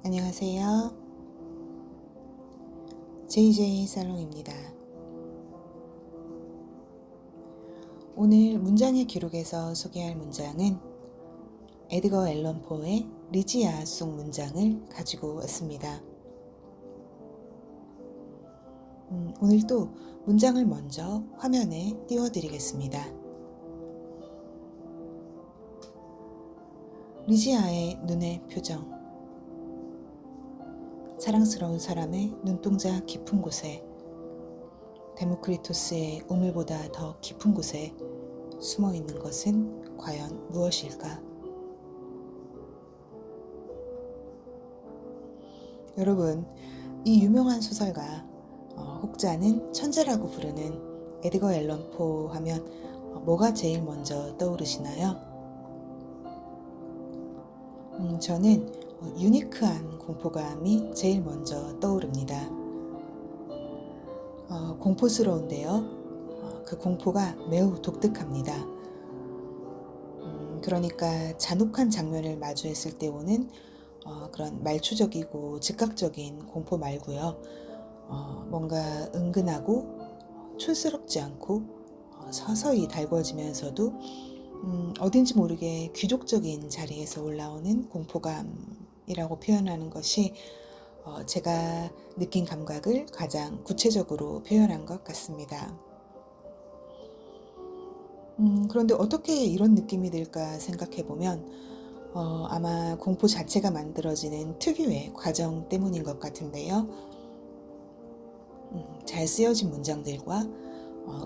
안녕하세요. JJ 살롱입니다. 오늘 문장의 기록에서 소개할 문장은 에드거 앨런 포의 리지아 속 문장을 가지고 왔습니다. 오늘도 문장을 먼저 화면에 띄워드리겠습니다. 리지아의 눈의 표정. 사랑스러운 사람의 눈동자 깊은 곳에, 데모크리토스의 우물보다 더 깊은 곳에 숨어 있는 것은 과연 무엇일까? 여러분, 이 유명한 소설가, 혹자는 천재라고 부르는 에드거 앨런 포 하면 뭐가 제일 먼저 떠오르시나요? 저는 유니크한 공포감이 제일 먼저 떠오릅니다. 공포스러운데요. 그 공포가 매우 독특합니다. 그러니까 잔혹한 장면을 마주했을 때 오는 그런 말초적이고 즉각적인 공포 말고요. 뭔가 은근하고 촌스럽지 않고 서서히 달궈지면서도 어딘지 모르게 귀족적인 자리에서 올라오는 공포감이라고 표현하는 것이 제가 느낀 감각을 가장 구체적으로 표현한 것 같습니다. 그런데 어떻게 이런 느낌이 들까 생각해보면 아마 공포 자체가 만들어지는 특유의 과정 때문인 것 같은데요. 잘 쓰여진 문장들과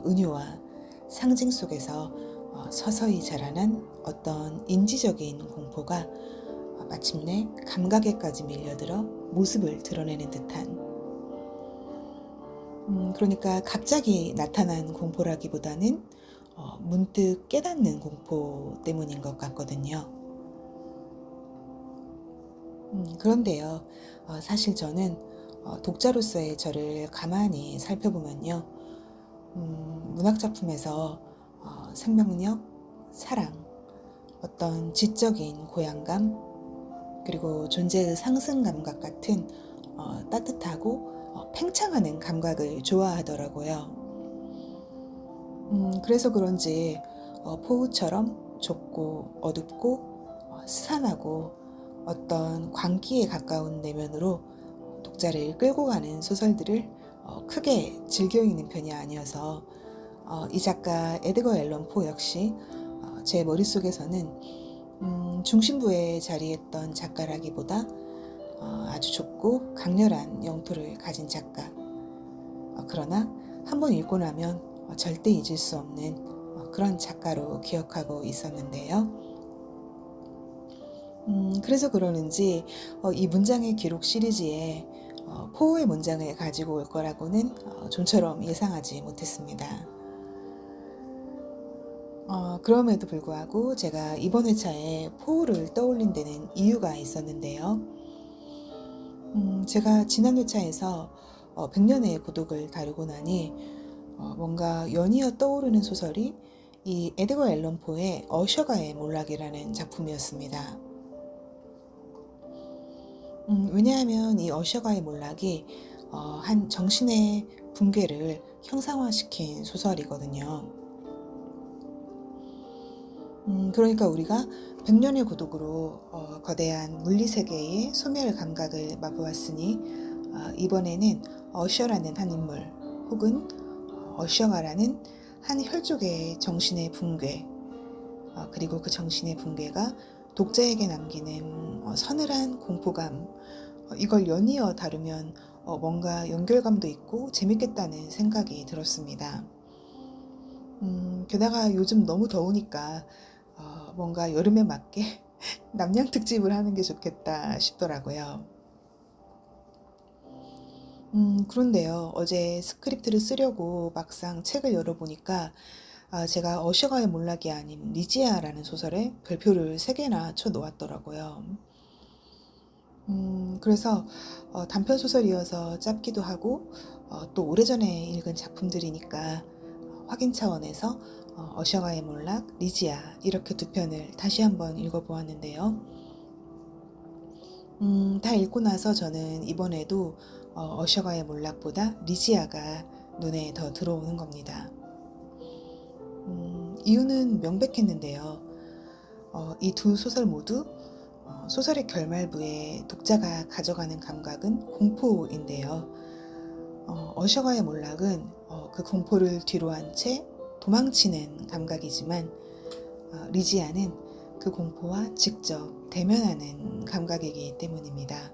은유와 상징 속에서 서서히 자라난 어떤 인지적인 공포가 마침내 감각에까지 밀려들어 모습을 드러내는 듯한, 그러니까 갑자기 나타난 공포라기보다는 문득 깨닫는 공포 때문인 것 같거든요. 그런데요, 사실 저는 독자로서의 저를 가만히 살펴보면요, 문학작품에서 생명력, 사랑, 어떤 지적인 고향감, 그리고 존재의 상승 감각 같은 따뜻하고 팽창하는 감각을 좋아하더라고요. 그래서 그런지 포우처럼 좁고 어둡고 스산하고 어떤 광기에 가까운 내면으로 독자를 끌고 가는 소설들을 크게 즐겨 읽는 편이 아니어서 이 작가 에드거 앨런 포 역시 제 머릿속에서는 중심부에 자리했던 작가라기보다 아주 좁고 강렬한 영토를 가진 작가. 그러나 한번 읽고 나면 절대 잊을 수 없는 그런 작가로 기억하고 있었는데요. 그래서 그러는지 이 문장의 기록 시리즈에 포의 문장을 가지고 올 거라고는 좀처럼 예상하지 못했습니다. 그럼에도 불구하고 제가 이번 회차에 포를 떠올린 데는 이유가 있었는데요. 제가 지난 회차에서 100년의 고독을 다루고 나니 뭔가 연이어 떠오르는 소설이 이 에드거 앨런 포의 어셔가의 몰락이라는 작품이었습니다. 왜냐하면 이 어셔가의 몰락이 한 정신의 붕괴를 형상화시킨 소설이거든요. 그러니까 우리가 100년의 고독으로 거대한 물리세계의 소멸 감각을 맛보았으니 이번에는 어셔라는 한 인물 혹은 어셔가라는 한 혈족의 정신의 붕괴, 그리고 그 정신의 붕괴가 독자에게 남기는 서늘한 공포감, 이걸 연이어 다루면 뭔가 연결감도 있고 재밌겠다는 생각이 들었습니다. 게다가 요즘 너무 더우니까 뭔가 여름에 맞게 남양 특집을 하는 게 좋겠다 싶더라고요. 그런데요, 어제 스크립트를 쓰려고 막상 책을 열어보니까 제가 어셔가의 몰락이 아닌 리지아라는 소설에 별표를 3개나 쳐놓았더라고요. 그래서 단편 소설이어서 짧기도 하고 또 오래전에 읽은 작품들이니까 확인 차원에서 어셔가의 몰락, 리지아 이렇게 2편을 다시 한번 읽어보았는데요. 다 읽고 나서 저는 이번에도 어셔가의 몰락보다 리지아가 눈에 더 들어오는 겁니다. 이유는 명백했는데요. 이 두 소설 모두 소설의 결말부에 독자가 가져가는 감각은 공포인데요. 어셔가의 몰락은 그 공포를 뒤로 한 채 도망치는 감각이지만 리지아는 그 공포와 직접 대면하는 감각이기 때문입니다.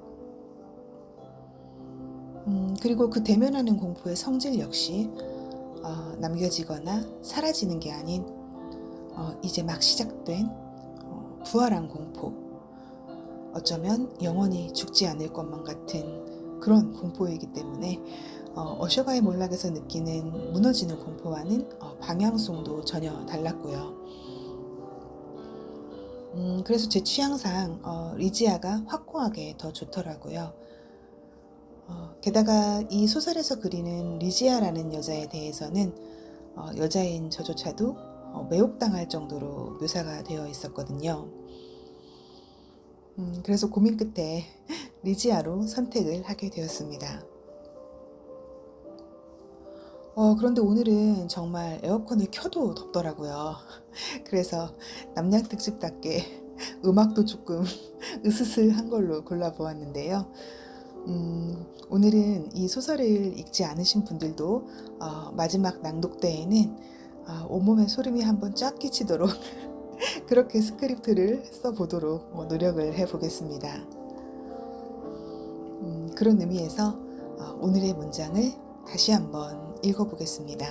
그리고 그 대면하는 공포의 성질 역시 남겨지거나 사라지는 게 아닌 이제 막 시작된 부활한 공포, 어쩌면 영원히 죽지 않을 것만 같은 그런 공포이기 때문에 어셔가의 몰락에서 느끼는 무너지는 공포와는 방향성도 전혀 달랐고요. 그래서 제 취향상 리지아가 확고하게 더 좋더라고요. 게다가 이 소설에서 그리는 리지아라는 여자에 대해서는 여자인 저조차도 매혹당할 정도로 묘사가 되어 있었거든요. 그래서 고민 끝에 리지아로 선택을 하게 되었습니다. 그런데 오늘은 정말 에어컨을 켜도 덥더라고요. 그래서 남양 특집답게 음악도 조금 으스스한 걸로 골라보았는데요. 오늘은 이 소설을 읽지 않으신 분들도 마지막 낭독 때에는 온몸에 소름이 한번 쫙 끼치도록 그렇게 스크립트를 써보도록 노력을 해보겠습니다. 그런 의미에서 오늘의 문장을 다시 한번 읽어보겠습니다.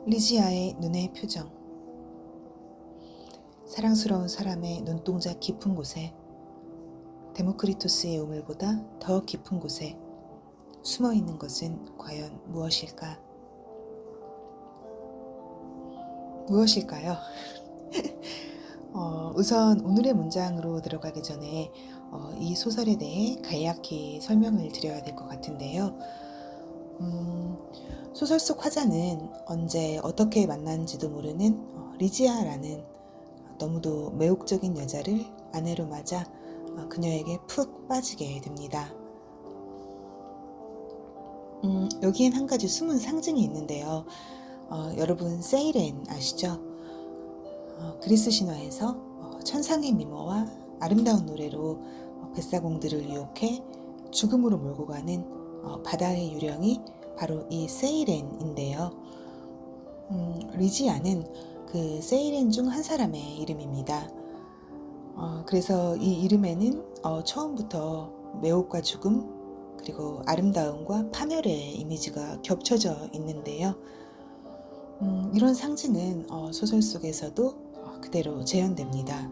리지아의 눈의 표정. 사랑스러운 사람의 눈동자 깊은 곳에, 데모크리토스의 우물보다 더 깊은 곳에 숨어 있는 것은 과연 무엇일까? 무엇일까요? 우선 오늘의 문장으로 들어가기 전에 이 소설에 대해 간략히 설명을 드려야 될 것 같은데요. 소설 속 화자는 언제 어떻게 만난지도 모르는 리지아라는 너무도 매혹적인 여자를 아내로 맞아 그녀에게 푹 빠지게 됩니다. 여기엔 한 가지 숨은 상징이 있는데요. 여러분 세이렌 아시죠? 그리스 신화에서 천상의 미모와 아름다운 노래로 뱃사공들을 유혹해 죽음으로 몰고 가는 바다의 유령이 바로 이 세이렌인데요. 리지아는 그 세이렌 중 한 사람의 이름입니다. 그래서 이 이름에는 처음부터 매혹과 죽음, 그리고 아름다움과 파멸의 이미지가 겹쳐져 있는데요. 이런 상징은 소설 속에서도 그대로 재현됩니다.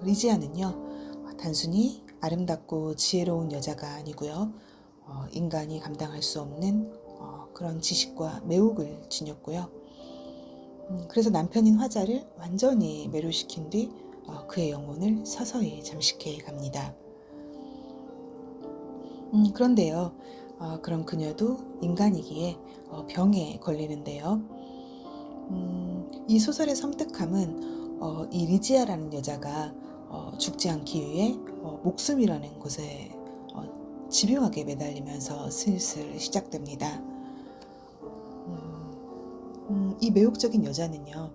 리지아는요, 단순히 아름답고 지혜로운 여자가 아니고요, 인간이 감당할 수 없는 그런 지식과 매혹을 지녔고요. 그래서 남편인 화자를 완전히 매료시킨 뒤 그의 영혼을 서서히 잠식해 갑니다. 그런데요, 그런 그녀도 인간이기에 병에 걸리는데요. 이 소설의 섬뜩함은 이 리지아라는 여자가 죽지 않기 위해 목숨이라는 곳에 집요하게 매달리면서 슬슬 시작됩니다. 이 매혹적인 여자는요,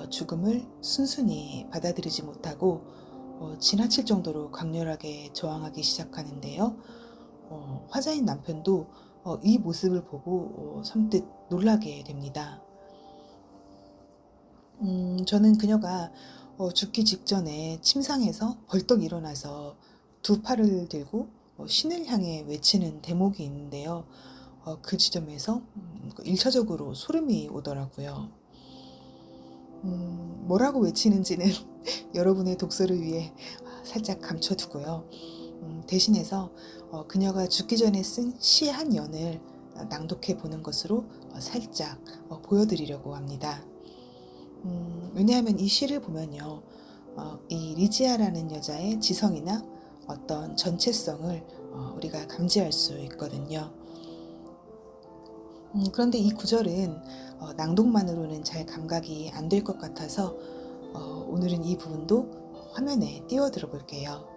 죽음을 순순히 받아들이지 못하고 지나칠 정도로 강렬하게 저항하기 시작하는데요. 화자인 남편도 이 모습을 보고 섬뜩 놀라게 됩니다. 저는 그녀가 죽기 직전에 침상에서 벌떡 일어나서 두 팔을 들고 신을 향해 외치는 대목이 있는데요. 그 지점에서 1차적으로 소름이 오더라고요. 뭐라고 외치는지는 여러분의 독서를 위해 살짝 감춰두고요. 대신해서 그녀가 죽기 전에 쓴 시 한 연을 낭독해 보는 것으로 살짝 보여드리려고 합니다. 왜냐하면 이 시를 보면요, 이 리지아라는 여자의 지성이나 어떤 전체성을 우리가 감지할 수 있거든요. 그런데 이 구절은 낭독만으로는 잘 감각이 안 될 것 같아서 오늘은 이 부분도 화면에 띄워들어 볼게요.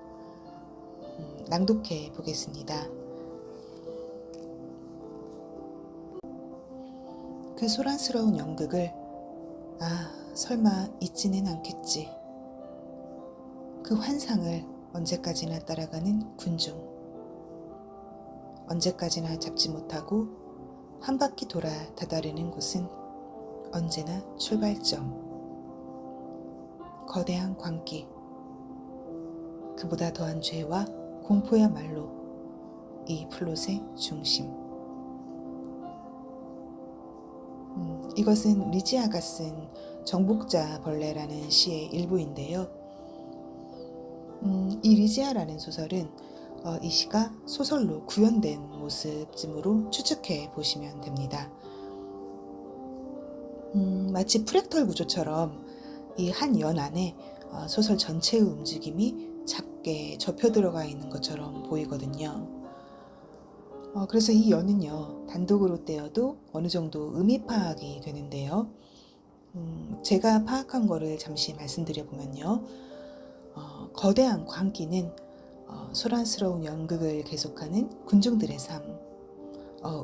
낭독해 보겠습니다. 그 소란스러운 연극을 설마 잊지는 않겠지. 그 환상을 언제까지나 따라가는 군중. 언제까지나 잡지 못하고 한 바퀴 돌아 다다르는 곳은 언제나 출발점. 거대한 광기. 그보다 더한 죄와 공포야말로 이 플롯의 중심. 이것은 리지아가 쓴 정복자 벌레라는 시의 일부인데요. 이 리지아라는 소설은 이 시가 소설로 구현된 모습쯤으로 추측해 보시면 됩니다. 마치 프랙털 구조처럼 이 한 연 안에 소설 전체의 움직임이 작게 접혀 들어가 있는 것처럼 보이거든요. 그래서 이 연은요, 단독으로 떼어도 어느 정도 의미 파악이 되는데요. 제가 파악한 거를 잠시 말씀드려 보면요. 거대한 광기는 소란스러운 연극을 계속하는 군중들의 삶,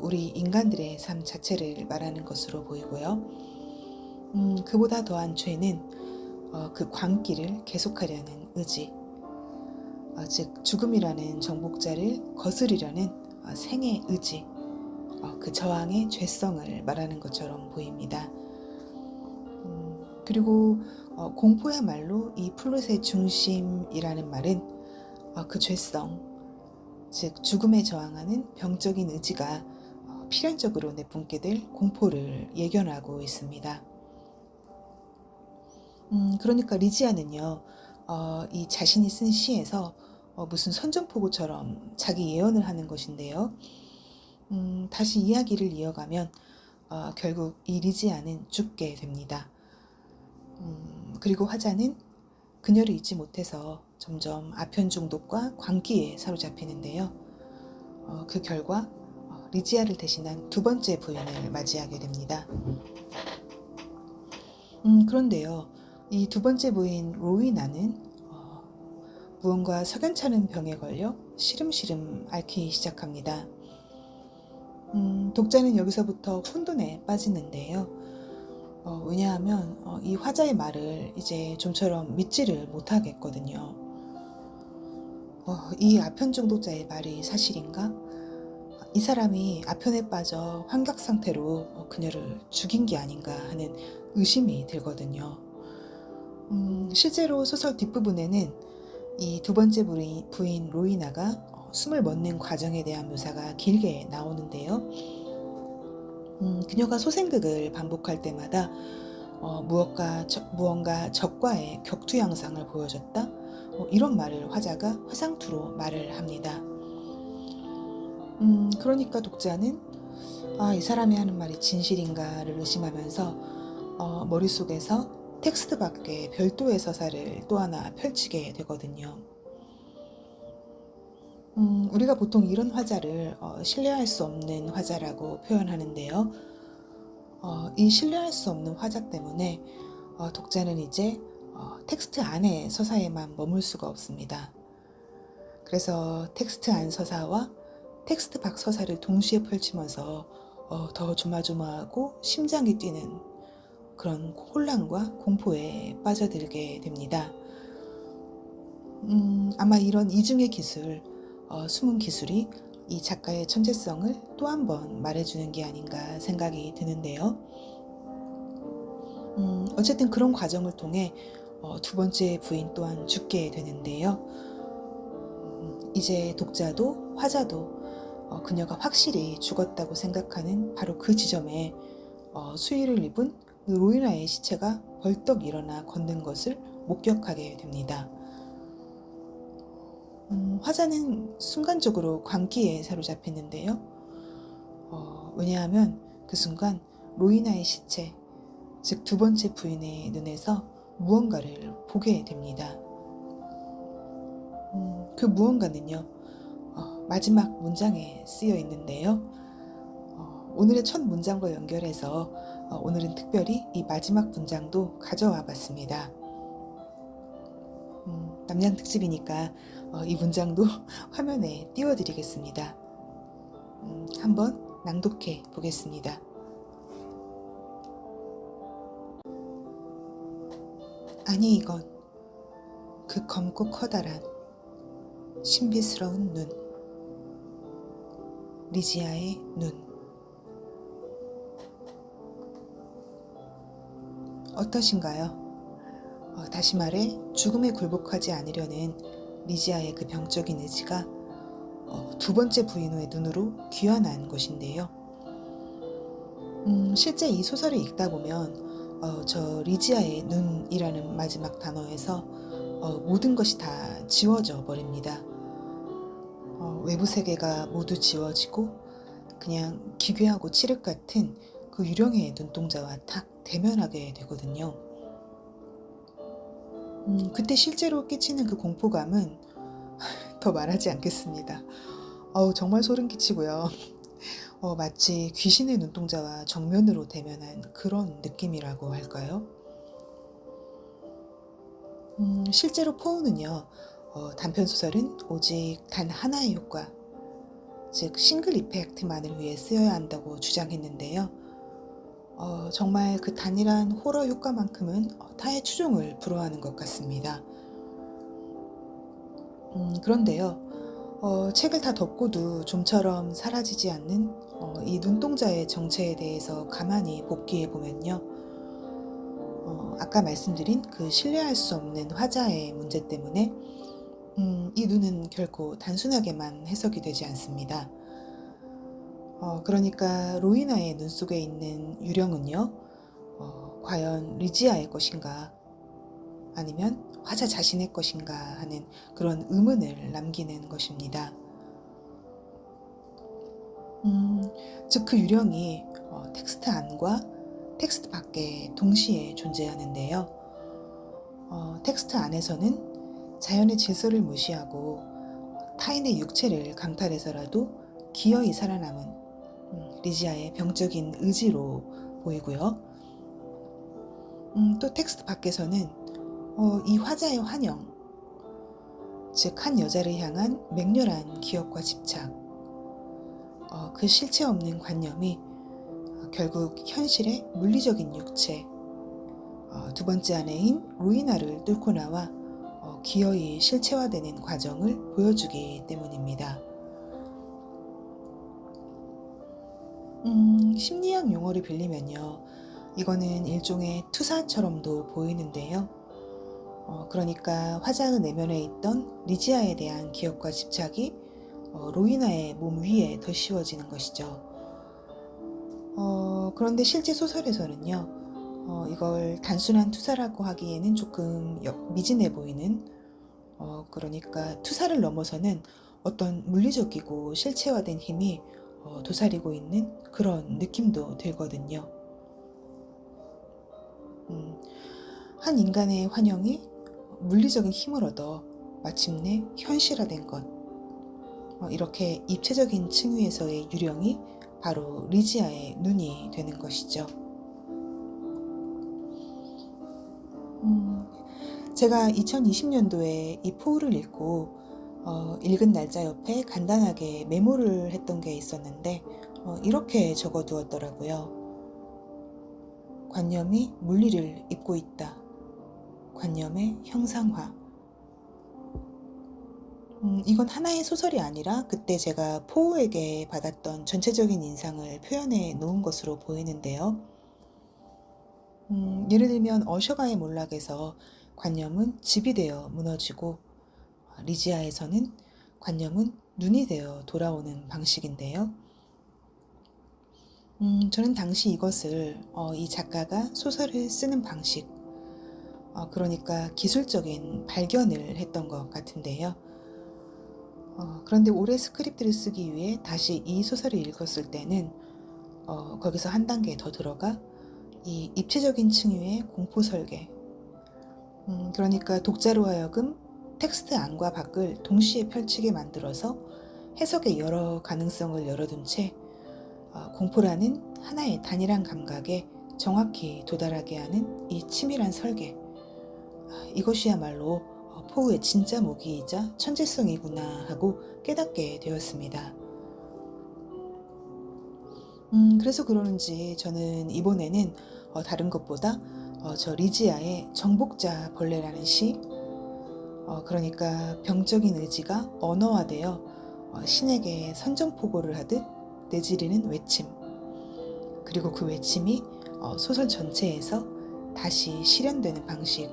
우리 인간들의 삶 자체를 말하는 것으로 보이고요. 그보다 더한 죄는 그 광기를 계속하려는 의지, 즉 죽음이라는 정복자를 거스르려는 생의 의지, 그 저항의 죄성을 말하는 것처럼 보입니다. 그리고 공포야말로 이 플롯의 중심이라는 말은 그 죄성, 즉 죽음에 저항하는 병적인 의지가 필연적으로 내뿜게 될 공포를 예견하고 있습니다. 그러니까 리지아는요, 이 자신이 쓴 시에서 무슨 선전포고처럼 자기 예언을 하는 것인데요. 다시 이야기를 이어가면 결국 이 리지아는 죽게 됩니다. 그리고 화자는 그녀를 잊지 못해서 점점 아편 중독과 광기에 사로잡히는데요. 그 결과 리지아를 대신한 두 번째 부인을 맞이하게 됩니다. 그런데요, 이 두 번째 부인 로이나는 무언가 석연찮은 병에 걸려 시름시름 앓기 시작합니다. 독자는 여기서부터 혼돈에 빠지는데요. 왜냐하면 이 화자의 말을 이제 좀처럼 믿지를 못하겠거든요. 이 아편 중독자의 말이 사실인가? 이 사람이 아편에 빠져 환각 상태로 그녀를 죽인 게 아닌가 하는 의심이 들거든요. 실제로 소설 뒷부분에는 이 두 번째 부인 로이나가 숨을 멎는 과정에 대한 묘사가 길게 나오는데요. 그녀가 소생극을 반복할 때마다 무언가 적과의 격투 양상을 보여줬다. 이런 말을 화자가 화상투로 말을 합니다. 그러니까 독자는 이 사람이 하는 말이 진실인가를 의심하면서 머릿속에서 텍스트 밖에 별도의 서사를 또 하나 펼치게 되거든요. 우리가 보통 이런 화자를 신뢰할 수 없는 화자라고 표현하는데요. 이 신뢰할 수 없는 화자 때문에 독자는 이제 텍스트 안의 서사에만 머물 수가 없습니다. 그래서 텍스트 안 서사와 텍스트 밖 서사를 동시에 펼치면서 더 조마조마하고 심장이 뛰는 그런 혼란과 공포에 빠져들게 됩니다. 아마 이런 이중의 기술, 숨은 기술이 이 작가의 천재성을 또 한 번 말해주는 게 아닌가 생각이 드는데요. 어쨌든 그런 과정을 통해 두 번째 부인 또한 죽게 되는데요. 이제 독자도 화자도 그녀가 확실히 죽었다고 생각하는 바로 그 지점에 수의를 입은 로이나의 시체가 벌떡 일어나 걷는 것을 목격하게 됩니다. 화자는 순간적으로 광기에 사로잡히는데요. 왜냐하면 그 순간 로이나의 시체, 즉 두 번째 부인의 눈에서 무언가를 보게 됩니다. 그 무언가는요, 마지막 문장에 쓰여 있는데요. 오늘의 첫 문장과 연결해서 오늘은 특별히 이 마지막 문장도 가져와 봤습니다. 남양 특집이니까 이 문장도 화면에 띄워드리겠습니다. 한번 낭독해 보겠습니다. 아니 이건 그 검고 커다란 신비스러운 눈, 리지아의 눈. 어떠신가요? 다시 말해 죽음에 굴복하지 않으려는 리지아의 그 병적인 의지가 두 번째 부인의 눈으로 귀환한 것인데요. 실제 이 소설을 읽다 보면 저 리지아의 눈이라는 마지막 단어에서 모든 것이 다 지워져 버립니다. 외부 세계가 모두 지워지고 그냥 기괴하고 칠흑 같은 그 유령의 눈동자와 탁 대면하게 되거든요. 그때 실제로 끼치는 그 공포감은 더 말하지 않겠습니다. 정말 소름 끼치고요. 마치 귀신의 눈동자와 정면으로 대면한 그런 느낌이라고 할까요? 실제로 포우는요, 단편소설은 오직 단 하나의 효과, 즉 싱글 이펙트만을 위해 쓰여야 한다고 주장했는데요. 정말 그 단일한 호러 효과만큼은 타의 추종을 불허하는 것 같습니다. 그런데요, 책을 다 덮고도 좀처럼 사라지지 않는 이 눈동자의 정체에 대해서 가만히 복기해 보면요, 아까 말씀드린 그 신뢰할 수 없는 화자의 문제 때문에 이 눈은 결코 단순하게만 해석이 되지 않습니다. 그러니까 로이나의 눈 속에 있는 유령은요, 과연 리지아의 것인가 아니면 화자 자신의 것인가 하는 그런 의문을 남기는 것입니다. 즉 그 유령이 텍스트 안과 텍스트 밖에 동시에 존재하는데요. 텍스트 안에서는 자연의 질서를 무시하고 타인의 육체를 강탈해서라도 기어이 살아남은 리지아의 병적인 의지로 보이고요. 또 텍스트 밖에서는 이 화자의 환영, 즉 한 여자를 향한 맹렬한 기억과 집착, 그 실체 없는 관념이 결국 현실의 물리적인 육체, 두 번째 아내인 로이나를 뚫고 나와 기어이 실체화되는 과정을 보여주기 때문입니다. 심리학 용어를 빌리면요, 이거는 일종의 투사처럼도 보이는데요. 그러니까 화자의 내면에 있던 리지아에 대한 기억과 집착이 로이나의 몸 위에 더 씌워지는 것이죠. 그런데 실제 소설에서는요, 이걸 단순한 투사라고 하기에는 조금 미진해 보이는, 그러니까 투사를 넘어서는 어떤 물리적이고 실체화된 힘이 도사리고 있는 그런 느낌도 들거든요. 한 인간의 환영이 물리적인 힘을 얻어 마침내 현실화된 것, 이렇게 입체적인 층위에서의 유령이 바로 리지아의 눈이 되는 것이죠. 제가 2020년도에 이 포우를 읽고 읽은 날짜 옆에 간단하게 메모를 했던 게 있었는데 이렇게 적어두었더라고요. 관념이 물리를 입고 있다. 관념의 형상화. 이건 하나의 소설이 아니라 그때 제가 포우에게 받았던 전체적인 인상을 표현해 놓은 것으로 보이는데요. 예를 들면 어셔가의 몰락에서 관념은 집이 되어 무너지고 리지아에서는 관념은 눈이 되어 돌아오는 방식인데요. 저는 당시 이것을 이 작가가 소설을 쓰는 방식, 그러니까 기술적인 발견을 했던 것 같은데요. 그런데 올해 스크립트를 쓰기 위해 다시 이 소설을 읽었을 때는 거기서 한 단계 더 들어가 이 입체적인 층위의 공포 설계, 그러니까 독자로 하여금 텍스트 안과 밖을 동시에 펼치게 만들어서 해석의 여러 가능성을 열어둔 채 공포라는 하나의 단일한 감각에 정확히 도달하게 하는 이 치밀한 설계. 이것이야말로 포우의 진짜 무기이자 천재성이구나 하고 깨닫게 되었습니다. 그래서 그러는지 저는 이번에는 다른 것보다 저 리지아의 정복자 벌레라는 시, 그러니까 병적인 의지가 언어화되어 신에게 선전포고를 하듯 내지르는 외침, 그리고 그 외침이 소설 전체에서 다시 실현되는 방식,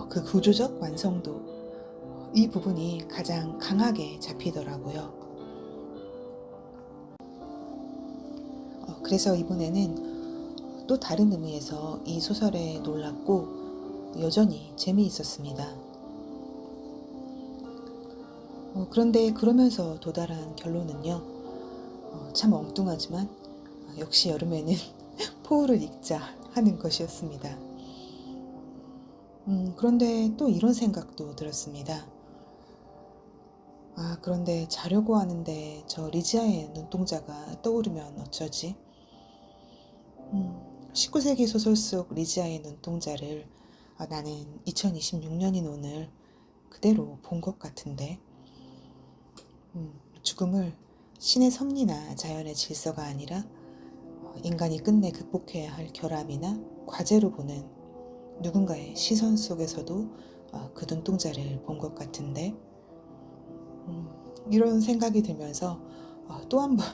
그 구조적 완성도, 이 부분이 가장 강하게 잡히더라고요. 그래서 이번에는 또 다른 의미에서 이 소설에 놀랐고 여전히 재미있었습니다. 그런데 그러면서 도달한 결론은요, 참 엉뚱하지만 역시 여름에는 포우를 읽자 하는 것이었습니다. 그런데 또 이런 생각도 들었습니다. 그런데 자려고 하는데 저 리지아의 눈동자가 떠오르면 어쩌지? 19세기 소설 속 리지아의 눈동자를 나는 2026년인 오늘 그대로 본 것 같은데, 죽음을 신의 섭리나 자연의 질서가 아니라 인간이 끝내 극복해야 할 결함이나 과제로 보는 누군가의 시선 속에서도 그 눈동자를 본 것 같은데, 이런 생각이 들면서 또 한 번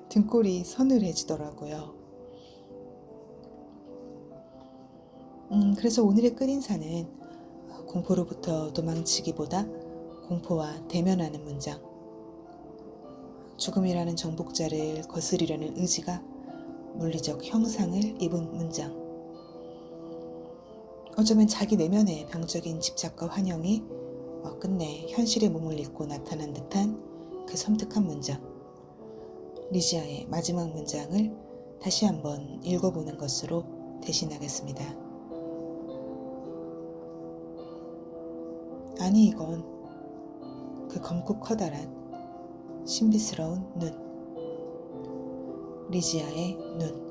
등골이 서늘해지더라고요. 그래서 오늘의 끝인사는 공포로부터 도망치기보다 공포와 대면하는 문장, 죽음이라는 정복자를 거스리려는 의지가 물리적 형상을 입은 문장, 어쩌면 자기 내면의 병적인 집착과 환영이 끝내 현실의 몸을 입고 나타난 듯한 그 섬뜩한 문장, 리지아의 마지막 문장을 다시 한번 읽어보는 것으로 대신하겠습니다. 아니, 이건 그 검고 커다란 신비스러운 눈, 리지아의 눈.